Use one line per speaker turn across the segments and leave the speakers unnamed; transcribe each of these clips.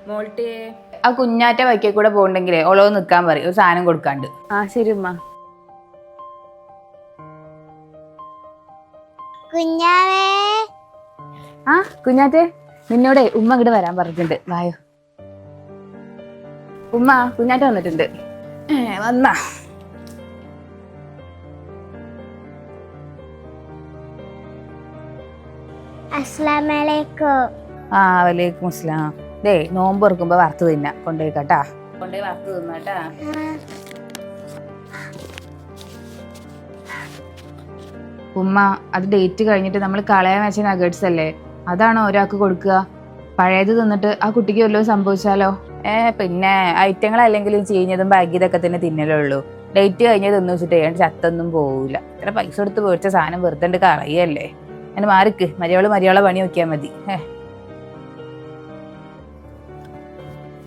Malt ആ കുഞ്ഞാറ്റ വൈക്കേ കൂടെ പോകണ്ടെങ്കിലേ ഓളോ നിക്കാൻ പറയും, ഒരു സാധനം കൊടുക്കാണ്ട്. ആ ശരി ഉമ്മ.
കുഞ്ഞാവേ.
ആ കുഞ്ഞാറ്റെ, നിന്നോടെ ഉമ്മ ഇങ്ങോട്ട് വരാൻ പറഞ്ഞിട്ടുണ്ട്, വായോ. ഉമ്മ, കുഞ്ഞാറ്റ വന്നിട്ടുണ്ട്. വന്നാ
അസ്സലാമലൈക്കും.
ആ വലൈക്കും അസ്സലാം. ദേ നോമ്പ് തുറക്കുമ്പോ വറുത്ത് തിന്നാ, കൊണ്ടുപോയിക്കാട്ടാ. കൊണ്ടുപോയി വറുത്ത് തിന്നാട്ടാ. ഉമ്മ, അത് ഡേറ്റ് കഴിഞ്ഞിട്ട് നമ്മൾ കളയാൻ വെച്ച നഗറ്റ്സ് അല്ലേ, അതാണോ ഒരാൾക്ക് കൊടുക്കുക? പഴയത് തിന്നിട്ട് ആ കുട്ടിക്ക് വല്ലതും സംഭവിച്ചാലോ? പിന്നെ ഐറ്റങ്ങളല്ലെങ്കിലും ചീഞ്ഞതും ബാഗിയതൊക്കെ തന്നെ തിന്നലുള്ളൂ. ഡേറ്റ് കഴിഞ്ഞത് തിന്നു വെച്ചിട്ട് ചത്തൊന്നും പോവില്ല. ഇത്ര പൈസ കൊടുത്ത് മേടിച്ച സാധനം വെറുതെ കളയല്ലേ. അങ്ങനെ മാറിക്ക്, മര്യാളെ പണി നോക്കിയാൽ മതി.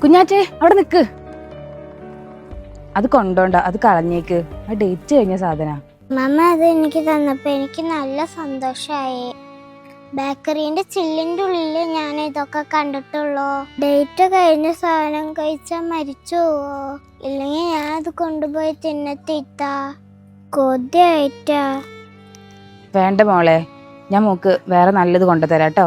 കുഞ്ഞാറ്റേ, അവിടെ നിക്ക്. അത് കൊണ്ടോണ്ട, അത് കളഞ്ഞേക്ക്. ആ ഡേറ്റ് കഴിഞ്ഞ സാധന.
മമ്മ അത് എനിക്ക് തന്നപ്പോ എനിക്ക് നല്ല സന്തോഷായി. ബേക്കറിന്റെ ചില്ലിന്റെ ഉള്ളില് ഞാൻ ഇതൊക്കെ കണ്ടിട്ടുള്ളൂ. ഡേറ്റ് കഴിഞ്ഞ സാധനം കഴിച്ചാ മരിച്ചു പോവോ? ഇല്ലെങ്കിൽ ഞാൻ അത് കൊണ്ടുപോയി തിന്നത്തിട്ടാ. കൊതിയായിട്ടാ.
വേണ്ട മോളെ, ഞാൻ മോക്ക് വേറെ നല്ലത് കൊണ്ടുതരാട്ടോ.